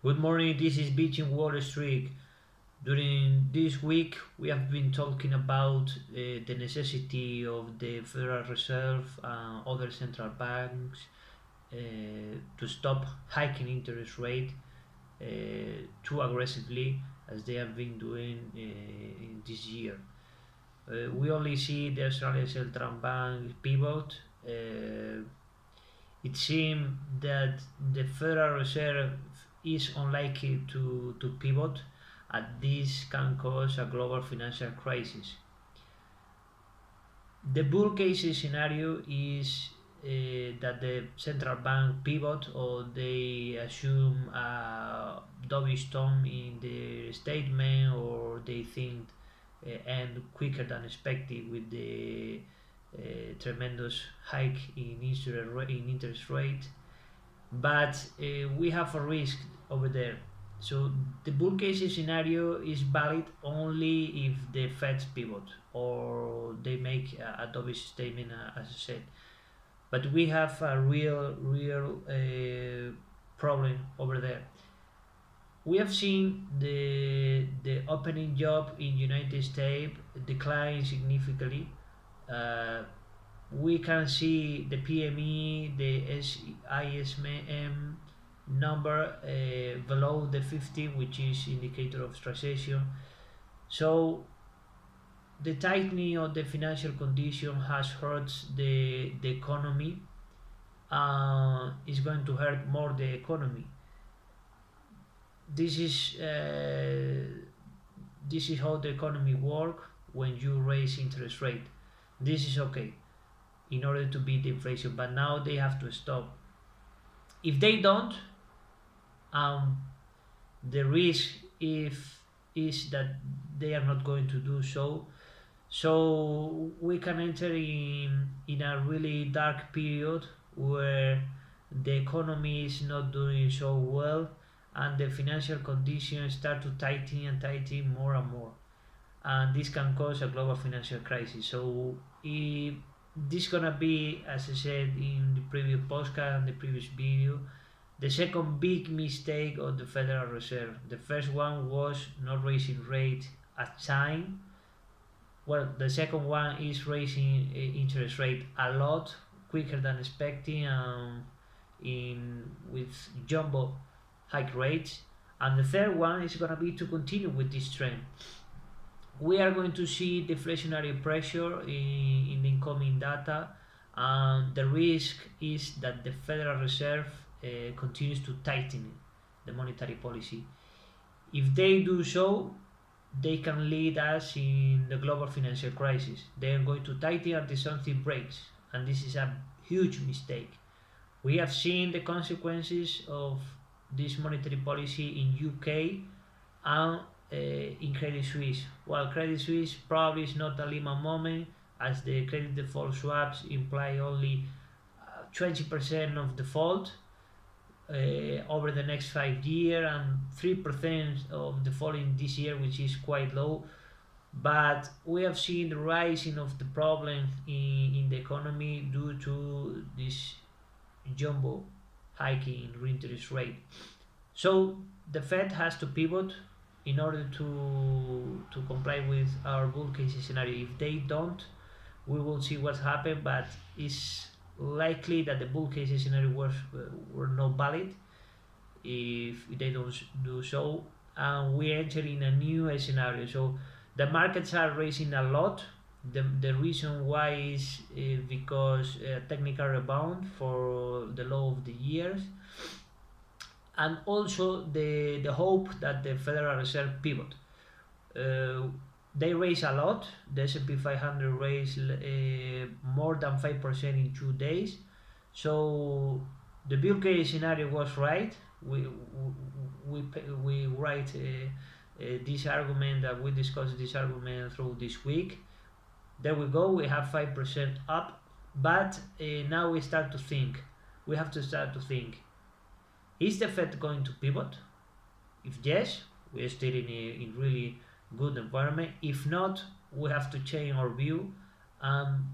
Good morning, this is Beaching Wall Street. During this week, we have been talking about the necessity of the Federal Reserve and other central banks to stop hiking interest rate uh, too aggressively as they have been doing in this year. We only see the Australian Central Bank pivot. It seems that the Federal Reserve is unlikely to pivot, and this can cause a global financial crisis. The bull case scenario is that the central bank pivot or they assume a dovish tone in the statement, or they think end quicker than expected with the tremendous hike in interest rate. But we have a risk over there. So the bull case scenario is valid only if the Feds pivot or they make a dovish statement, as I said. But we have a real problem over there. We have seen the opening job in United States decline significantly. Uh, we can see the PME, the ISM number below the 50, which is indicator of recession. So the tightening of the financial condition has hurt the economy. Is going to hurt more the economy. This is uh, this is how the economy work when you raise interest rate. This is okay in order to beat inflation, but now they have to stop. If they don't, um, the risk if is that they are not going to do so. So we can enter in a really dark period where the economy is not doing so well and the financial conditions start to tighten and tighten more and more, and this can cause a global financial crisis. So if this gonna be, as I said in the previous podcast and the previous video, the second big mistake of the Federal Reserve. The first one was not raising rate at time. Well, the second one is raising interest rate a lot quicker than expecting, in with jumbo hike rates. And the third one is going to be to continue with this trend. We are going to see deflationary pressure in the incoming data, and the risk is that the Federal Reserve continues to tighten the monetary policy. If they do so, they can lead us in the global financial crisis. They are going to tighten until something breaks, and this is a huge mistake. We have seen the consequences of this monetary policy in UK and in Credit Suisse. While Credit Suisse probably is not a Lehman moment, as the credit default swaps imply only 20% of default over the next 5 years and 3% of default in this year, which is quite low. But we have seen the rising of the problem in the economy due to this jumbo hiking in interest rate. So the Fed has to pivot in order to comply with our bull case scenario. If they don't, we will see what's happened, but it's likely that the bull case scenario were not valid if they don't do so, and we enter in a new scenario. So the markets are raising a lot. The reason why is because technical rebound for the low of the years, and also the hope that the Federal Reserve pivot. Uh, they raise a lot. The S&P 500 raised more than 5% in 2 days. So the bull case scenario was right. We write this argument that we discussed this argument through this week. There we go. We have 5% up, but now we start to think. We have to start to think: is the Fed going to pivot? If yes, we are still in really good environment. If not, we have to change our view and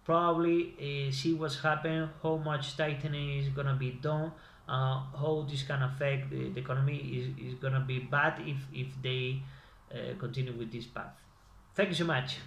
probably see what's happened, how much tightening is gonna be done, how this can affect the economy is gonna be bad if they continue with this path. Thank you so much.